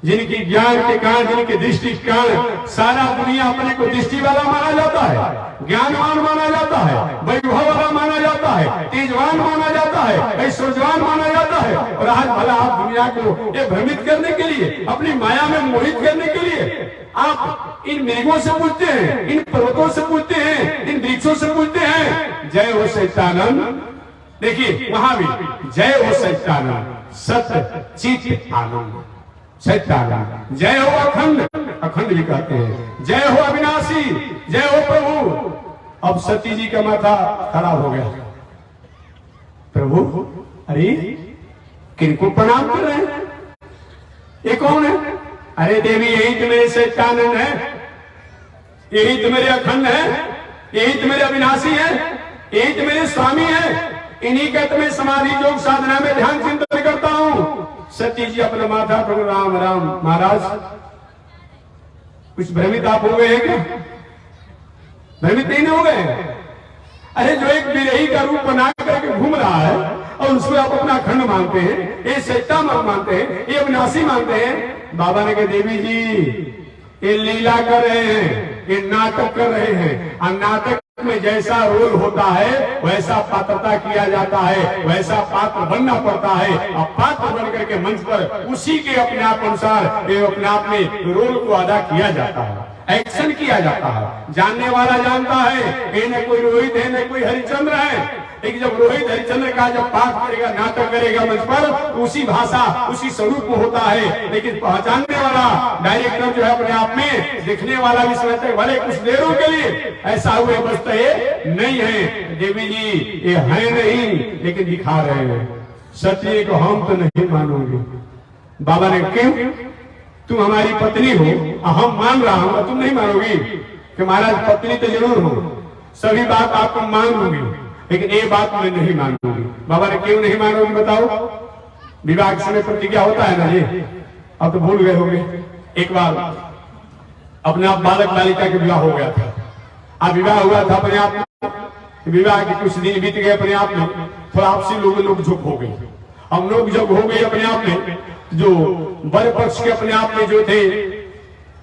जिनकी ज्ञान के कारण, जिनके दृष्टि के कारण सारा दुनिया अपने को दृष्टि वाला माना जाता है, ज्ञानवान माना जाता है, वैभव वाला माना जाता है, तेजवान माना जाता है, ऐश्वर्यवान माना जाता है। और आज भला आप दुनिया को ये भ्रमित करने के लिए, अपनी माया में मोहित करने के लिए आप इन मेघों से पूछते हैं, इन पर्वतों से पूछते हैं, इन वृक्षों से पूछते हैं, जय हो सच्चिदानंद। देखिए वहां भी जय हो सच्चिदानंद, सत्य चित आनंद, सत्यानंद। जय हो अखंड, अखंड भी कहते हैं, जय हो अविनाशी, जय हो प्रभु। अब सती जी का माथा खराब हो गया, प्रभु अरे किनको प्रणाम कर रहे हैं? ये कौन है? अरे देवी यही तो मेरे सत्यानंद है, यही तो मेरे अखंड है, यही तो मेरे अविनाशी है, यही तो मेरे स्वामी है। इन्हीं का तो मैं समाधि योग साधना में ध्यान चिंतन करता हूं। सती जी अपना माथा पर राम राम। महाराज कुछ भ्रमित आप हो गए हैं क्या? भ्रमित नहीं हो गए? अरे जो एक बिरही का रूप बना करके घूम रहा है और उसको आप अपना खंड मानते हैं, ये सत्ता मानते हैं, ये अविनाशी मानते हैं। बाबा ने कहा देवी जी ये लीला कर रहे हैं, ये नाटक कर रहे हैं, और नाटक में जैसा रोल होता है वैसा पात्रता किया जाता है, वैसा पात्र बनना पड़ता है। अब पात्र बन करके मंच पर उसी के अपने आप अनुसार अपने आप में रोल को अदा किया जाता है, एक्शन किया जाता है। जानने वाला जानता है न कोई रोहित है न कोई हरिश्चंद्र है, लेकिन जब रोहित हरिश्चंद्र का जब पाठ करेगा, नाटक करेगा मंच पर, तो उसी भाषा उसी स्वरूप में होता है। लेकिन पहचानने वाला डायरेक्टर जो है अपने आप में, देखने वाला भी समझते हैं भले कुछ देरों के लिए ऐसा हुए बचता ये नहीं है। देवी जी ये है नहीं लेकिन दिखा रहे हैं। सत्य को हम तो नहीं मानोगे। बाबा ने क्यों? तुम हमारी पत्नी हो, हम मान रहा हूं, तुम नहीं मानोगी कि महाराज पत्नी तो जरूर हो, सभी बात आपको मान लूंगी, लेकिन ये बात मैं नहीं मानूंगी। बाबा ने क्यों नहीं मानोगी बताओ? विवाह के समय प्रतिज्ञा होता है ना जी, अब तो भूल गए होंगे। एक बार अपने आप बालक बालिका के विवाह हो गया था, अब विवाह हुआ था अपने आप में, विवाह के कुछ दिन बीत गए, अपने आप में थोड़ा आपसी लोग झुक हो गई। हम लोग जब हो गए अपने आप में, जो वर पक्ष के अपने आप में जो थे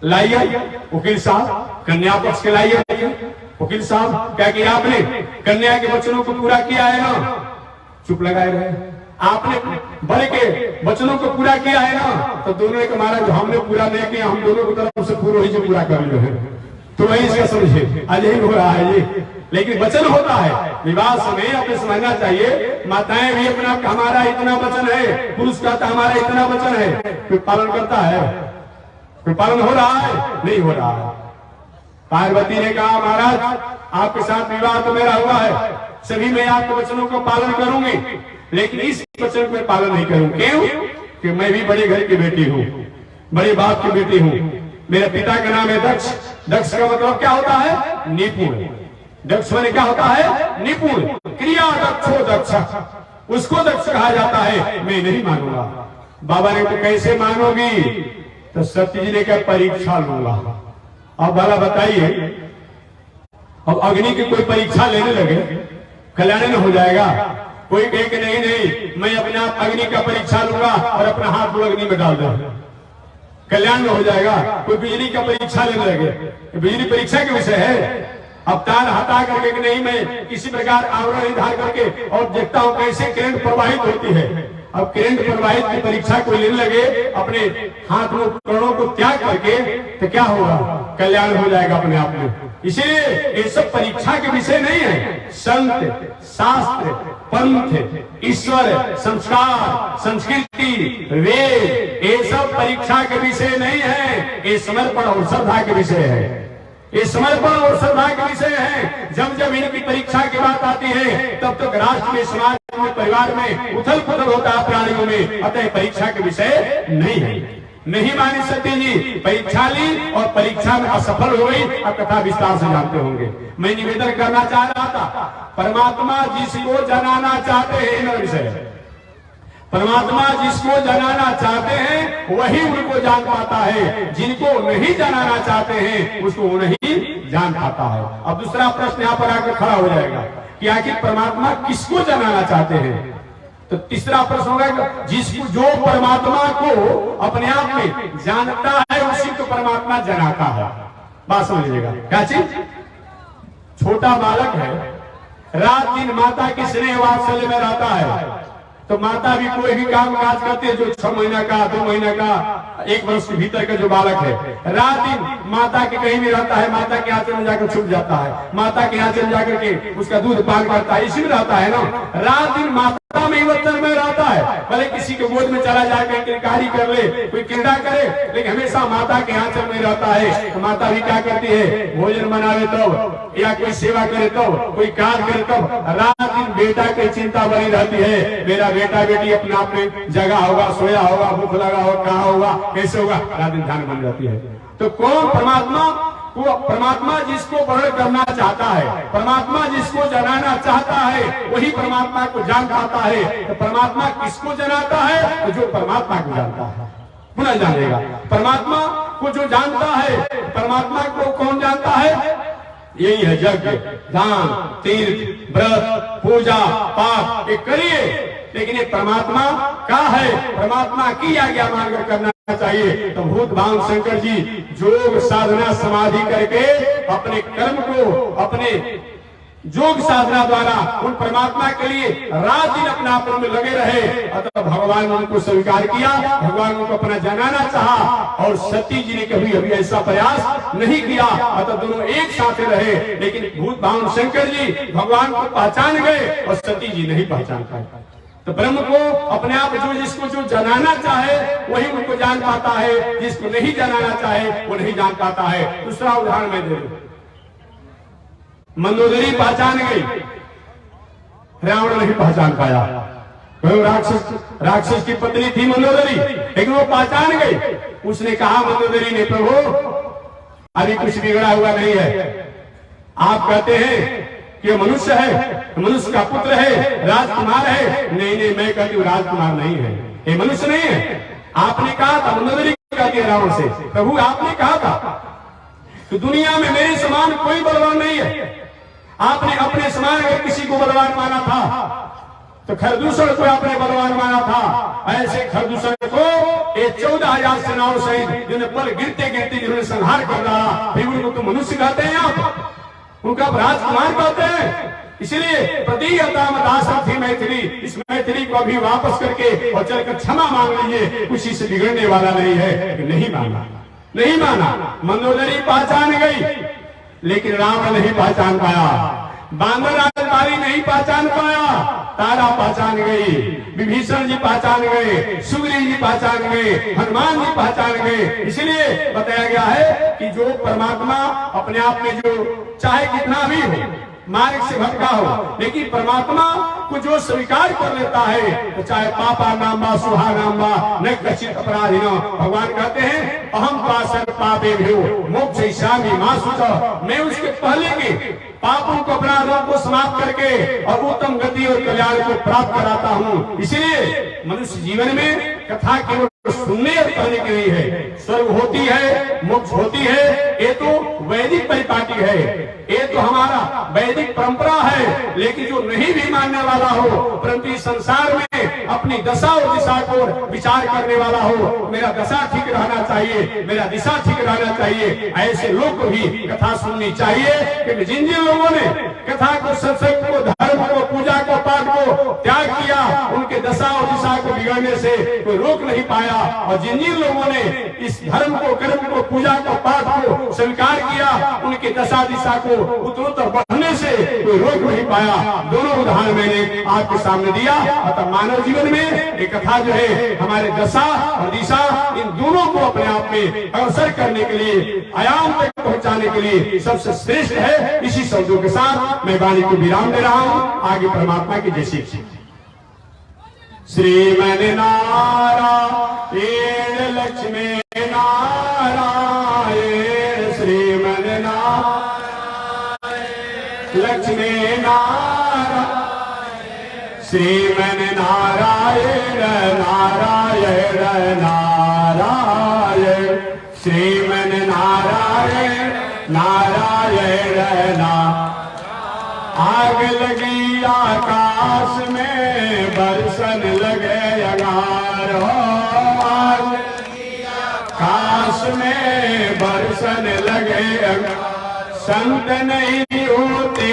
लाइए वकील साहब, कन्या पक्ष के लाइए। वकील साहब क्या किया आपने? कन्या के वचनों को पूरा किया है ना? चुप लगाए रहे। आपने बड़े के वचनों को पूरा किया है ना? तो दोनों ने कहा महाराज हमने पूरा नहीं किया, हम दोनों की तरफ से पुरोहित जी पूरा कर रहे हैं। तो वही इसका समझे आज यही हो रहा है जी। लेकिन वचन होता है विवाह समय अपने समझना चाहिए। माताएं भी अपना हमारा इतना वचन है, पुरुष कहता हमारा इतना वचन है, कोई पालन करता है? कोई पालन हो रहा है? नहीं हो रहा है। पार्वती ने कहा महाराज आपके साथ विवाह तो मेरा हुआ है, सभी मैं आपके वचनों को पालन करूंगी, लेकिन इस वचन को मैं पालन नहीं करूं। क्यों? कि मैं भी बड़े घर की बेटी हूं, बड़े बाप की बेटी हूं। मेरे पिता का नाम है दक्ष। दक्ष का मतलब क्या होता है? निपुण। दक्ष माने क्या होता है? निपुण। क्रिया दक्षो दक्ष, उसको दक्ष कहा जाता है। मैं नहीं मानूंगा। बाबा ने तो कैसे मानोगी? तो सत्य जी ने क्या परीक्षा लूंगा। अब वाला बताइए, अब अग्नि की कोई परीक्षा लेने लगे कल्याण न हो जाएगा? कोई कहे कि नहीं नहीं मैं अपने आप अग्नि का परीक्षा लूंगा और अपना हाथ अग्नि में डाल दूंगा, कल्याण में हो जाएगा। कोई बिजली का परीक्षा लेने लगे, बिजली परीक्षा के विषय है। अब तार हटा करके कि नहीं मैं किसी प्रकार आवरण धार करके और देखता हूं कैसे करंट प्रवाहित होती है। अब करंट प्रवाहित की परीक्षा को लेने लगे, अपने हाथ में उपकरणों को त्याग करके, तो क्या होगा? कल्याण हो जाएगा अपने आप में। इसलिए ये सब परीक्षा के विषय नहीं है। संत, शास्त्र, पंथ, ईश्वर, संस्कार, संस्कृति, वेद, ये सब परीक्षा के विषय नहीं है। ये समर्पण और श्रद्धा के विषय है। ये समर्पण और श्रद्धा के विषय है। जब जब इनकी परीक्षा की बात आती है तब तक राष्ट्र में, समाज में, परिवार में उथल पुथल होता है प्राणियों में। अतः परीक्षा के विषय नहीं है। नहीं मानी सती जी, परीक्षा ली और परीक्षा में असफल हो गई। अब कथा विस्तार से जानते होंगे। मैं निवेदन करना चाह रहा था, परमात्मा जिसको जनाना चाहते हैं, विषय परमात्मा जिसको जनाना चाहते हैं वही उनको जान पाता है, जिनको नहीं जनाना चाहते हैं उसको वो नहीं जान पाता है। अब दूसरा प्रश्न यहाँ पर आकर खड़ा हो जाएगा कि आखिर परमात्मा किसको जनाना चाहते हैं? तो तीसरा प्रश्न होगा जिसको, जो परमात्मा को अपने आप में जानता है उसी को परमात्मा जनाता है। बात समझ लीजिएगा। क्या चीज? छोटा बालक है, रात दिन माता की स्नेह वात्सल्य में रहता है, तो माता भी कोई भी काम काज करती है। जो 6 महीना का, 2 महीना का, 1 वर्ष के भीतर का जो बालक है, रात दिन माता के कहीं भी रहता है, माता के आंचल में जाकर छुप जाता है, माता के आंचल जाकर के उसका दूध पान करता है, इसी में रहता है ना। रात दिन माता में ही वचन में रहता है। भले किसी के गोद में चला जाकर किरकारी कर ले, कोई क्रीड़ा करे, लेकिन हमेशा माता के आंचल में रहता है। तो माता भी क्या करती है? भोजन बनावे तब, या कोई सेवा करे तब, कोई कार्य करे तब, रात दिन बेटा की चिंता बनी रहती है। मेरा बेटा बेटी अपने आप में जगा होगा, सोया होगा, भूख लगा होगा, कहाँ होगा, कैसे होगा, रात दिन ध्यान बन जाती है। तो कौन परमात्मा? वो परमात्मा जिसको वर्णन करना चाहता है, परमात्मा जिसको जनाना चाहता है वही परमात्मा को जान पाता है। तो परमात्मा किसको जनाता है? तो जो परमात्मा को जानता है पुनः जानेगा। परमात्मा को जो जानता है, परमात्मा को कौन जानता है? यही है यज्ञ, दान, तीर्थ, व्रत, पूजा, पाठ, ये करिए। लेकिन ये परमात्मा का है, परमात्मा की आज्ञा मानकर करना चाहिए। तो भूत भान शंकर जी योग साधना समाधि करके अपने कर्म को, अपने योग साधना द्वारा उन परमात्मा के लिए रात दिन अपने आप में लगे रहे। अतः भगवान ने उनको स्वीकार किया, भगवान उनको अपना जनाना चाहा, और सती जी ने कभी अभी ऐसा प्रयास नहीं किया। अतः दोनों एक साथ रहे। लेकिन भूत भान शंकर जी भगवान को पहचान गए और सती जी नहीं पहचान पाए। तो ब्रह्म को अपने आप जो जिसको जो जनाना चाहे वही उनको जान पाता है, जिसको नहीं जनाना चाहे वो नहीं जान पाता है। दूसरा उदाहरण मैं दे दूं। मंदोदरी पहचान गई, रावण नहीं पहचान पाया। राक्षस की पत्नी थी मंदोदरी, लेकिन वो पहचान गई। उसने कहा मंदोदरी ने, प्रभु अभी कुछ बिगड़ा हुआ नहीं है। आप कहते हैं कि मनुष्य है, मनुष्य का पुत्र है, राजकुमार है। नहीं नहीं, मैं कहती हूँ राजकुमार नहीं है, ये मनुष्य नहीं है। आपने कहा था, मंदोदरी कहती है रावण से, प्रभु आपने कहा था कि दुनिया में मेरे समान कोई बलवान नहीं है। आपने अपने समान अगर किसी को बलवान माना था तो खरदूषण को आपने बलवान माना था। ऐसे खरदूषण को ये 14,000 सेनाओं सहित जिन्हें पल गिरते गिरते जिन्होंने संहार कर डाला, फिर उनको तो मनुष्य कहते हैं आप, उनका राजकुमार कहते हैं। इसलिए प्रतीयताम दासरथी मैथिली, इस मैथिली को अभी वापस करके और चलकर क्षमा मांग लीजिए, कुछ से बिगड़ने वाला नहीं है। नहीं माना, नहीं माना। मंदोदरी पहचान गई लेकिन रावण नहीं पहचान पाया, बांदर राजकुमारी नहीं पहचान पाया, तारा पहचान गई, विभीषण जी पहचान गए, सुग्रीव जी पहचान गए, हनुमान जी पहचान गए। इसलिए बताया गया है कि जो परमात्मा अपने आप में जो चाहे कितना भी हो, मार्ग से भटका हो, लेकिन परमात्मा को जो स्वीकार कर लेता है, तो चाहे पापा नाम बा सुहा नाम बा न कचित अपराधी न, भगवान कहते हैं अहम पासन पापे भ्यो मोक्ष इच्छामि मा सुच, मैं उसके पहले के पापों को अपराधों को समाप्त करके और उत्तम गति और कल्याण को प्राप्त कराता हूँ। इसलिए मनुष्य जीवन में कथा केवल सुनने और पढ़ने के लिए है। स्वर्ग होती है, मोक्ष होती है, ये तो वैदिक परिपाटी है, ये तो हमारा वैदिक परंपरा है। लेकिन जो नहीं भी मानने वाला हो, परंतु इस संसार में अपनी दशा और दिशा को विचार करने वाला हो, मेरा दशा ठीक रहना चाहिए, मेरा दिशा ठीक रहना चाहिए, ऐसे लोग को भी कथा सुननी चाहिए। क्योंकि जिन जिन लोगों ने कथा को, सत्संग को, धर्म को, पूजा को, पाठ को त्याग किया, उनके दशा और दिशा को बिगड़ने से कोई रोक नहीं पाया। और जिन जिन लोगों ने इस धर्म को, कर्म को, पूजा को, पाठ को स्वीकार किया, उनके दशा दिशा को उत्तरोत्तर बढ़ने से कोई रोक नहीं पाया। दोनों उदाहरण मैंने आपके सामने दिया। अतः मानव जीवन में एक कथा जो है हमारे दशा और दिशा, इन दोनों को अपने आप में अवसर करने के लिए, आयाम तक पहुंचाने के लिए सबसे श्रेष्ठ है। इसी शब्दों के साथ मैं वाणी को विराम दे रहा हूँ। आगे परमात्मा की जय श्री श्रीमन नारायण लक्ष्मी नारायण, श्रीमन नारायण लक्ष्मी नारायण, श्रीमन नारायण नारायण नारायण, श्रीमन नारायण नारायण नारायण। आग लगी आकाश में बरसन लगे अंगार हो, आग लगी आकाश में बरसन लगे अंगार। संत नहीं होते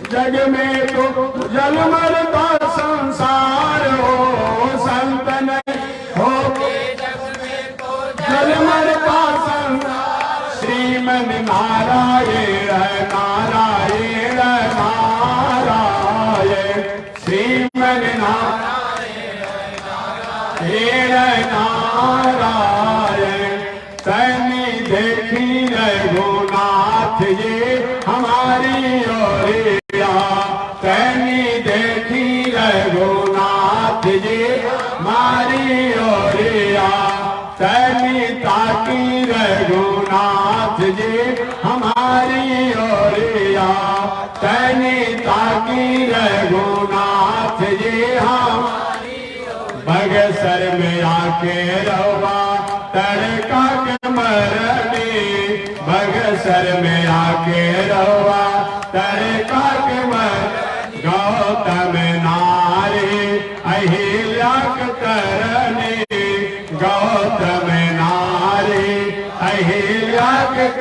जग में तो जल मरता संसार हो, संत नहीं होते जग में तो जल मरता संसार। श्रीमन नारायण नारायण नारायण, श्रीमन नारायण नारायण नारायण। तैनी देखी रघुनाथ ये हमारी ओरिया, तैनी देखी रघुनाथ ये हमारी ओरिया, तैनी ताकी रघुनाथ जी हमारी ओरिया, तैनी ताकी रघुनाथ जी हमारी। बगसर में आके रवा तड़का के मरनी, बगसर में आके रवा तड़का के मरनी। गौतम नारी अहिल्या करनी, गौतम नारी अहिल्या कर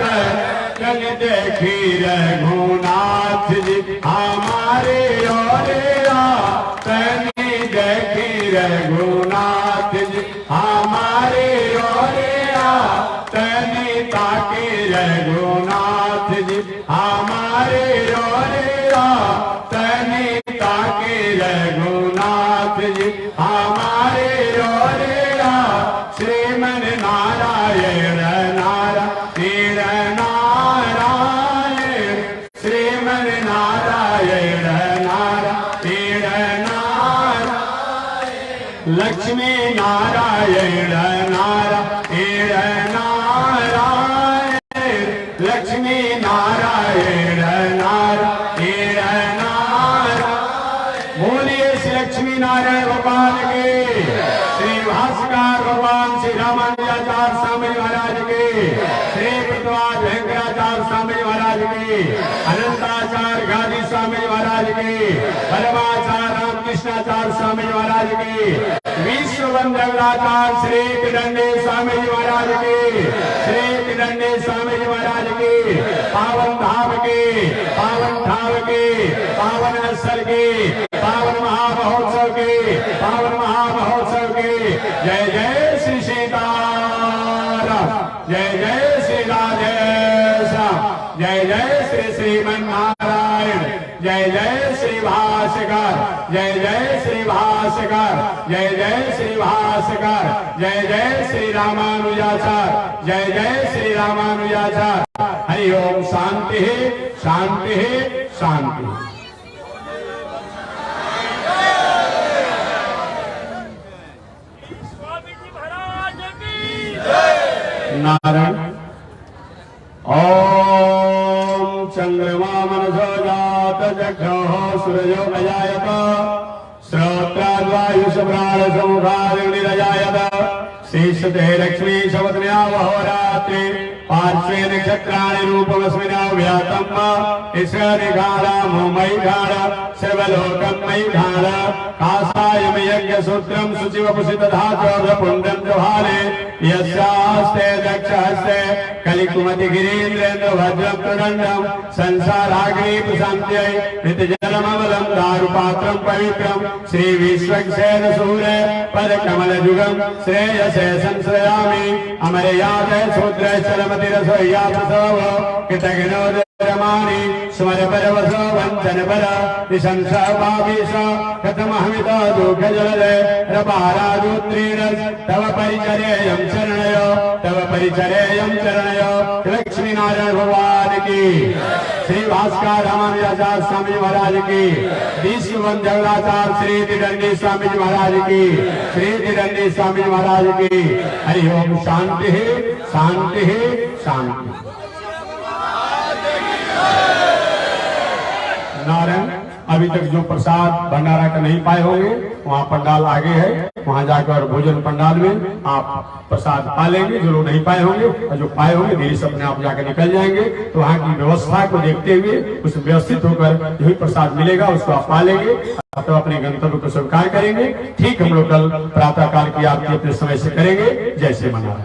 देखी रघुनाथ जी हमारे ओरिया, तनी देखी रघुनाथ जी हमारे ओरिया, तनी ताकी रघुनाथ जी हमारे ओरिया, तनी ताकी रघुनाथ जी हमारे ओरिया। श्रीमन नारायण नारायण नारायण, श्रीमन नारायण नारायण नारायण, लक्ष्मी नारायण नारायण नारायण, लक्ष्मी नारायण नारायण नारायण। बोलिए श्री लक्ष्मी नारायण भगवान के, श्री भास्कर भगवान श्री रामानुजाचार्य स्वामी महाराज के, श्री प्रतिवाद वेंकटाचार्य स्वामी महाराज के, अनंता परमाचार्य गांधी स्वामी जी महाराज की, परमाचार्य रामकृष्णाचार्य स्वामी जी महाराज की, विश्व वंदनाचार्य श्री तिदंडी स्वामी जी महाराज की, श्री तिदंडी स्वामी जी महाराज की, पावन धाम की, पावन ठाव की, पावन अवसर की, पावन महामहोत्सव की, पावन महामहोत्सव की। जय जय श्री सीताराम, जय जय श्री राधेश्याम, जय जय श्री श्रीमन्नारायण, जय जय श्री भास्कर, जय जय श्री भास्कर, जय जय श्री भास्कर, जय जय श्री रामानुजाचार्य, जय जय श्री रामानुजाचार्य। हरि ओम। शांति शांति शांति। नारायण। ओम चंद्रमा मनसो जात जक्षो सूरजो अजायत श्रोत्राद्वायुष प्राण समुखादिनिरजायत शेषते लक्ष्मी शवत्न्या वहोरात्रि पार्श्वे नक्षत्राणि रूपमस्मिनाव्यातम् ईश्वरिघाणा मयिघाणा सर्वलोकं मयिघाणा कासायं यज्ञसूत्रं शुचिवपुषि दधाचोर्धपुण्डं जभाले यस्यास्ते दक्षहस्ते कलिकुमति गिरीन्द्रेन्द्र भद्रं प्रदण्डं संसाराग्नि प्रशान्त्यै नित्यजलममलं दारुपात्रं पवित्रं श्री विश्वक्सेन सूर्य पदकमलयुगं श्रेयसे संश्रयामि अमरयाद शूद्र चलमतिरसोया प्रसव कृतघ्नोदरमाणि स्मर परवसो वञ्चन पर निशंस भावीश कथमहमित दुःखजलदे रपारादुत्रीरस तव परिचर्ययं शरणयो, तव परिचर्ययं शरणयो। लक्ष्मी नारायण भगवान की, श्री भास्कर रामानुजाचार्य स्वामी जी महाराज की, विश्व वंदनाचार्य श्री तिदंडी स्वामी जी महाराज की, श्री तिदंडी स्वामी जी महाराज की। हरि ओम। शांति शांति शांति। नारायण। अभी तक जो प्रसाद भंडारा का नहीं पाए होंगे वहाँ पंडाल आगे है, वहाँ जाकर भोजन पंडाल में आप प्रसाद पा लेंगे। जो लोग नहीं पाए होंगे और जो पाए होंगे धीरे से अपने आप जाकर निकल जाएंगे। तो वहाँ की व्यवस्था को देखते हुए उस व्यवस्थित होकर जो भी प्रसाद मिलेगा उसको आप पा लेंगे, तो अपने गंतव्य को स्वीकार करेंगे। ठीक हम लोग कल प्रातः काल की आरती अपने समय से करेंगे। जैसे मना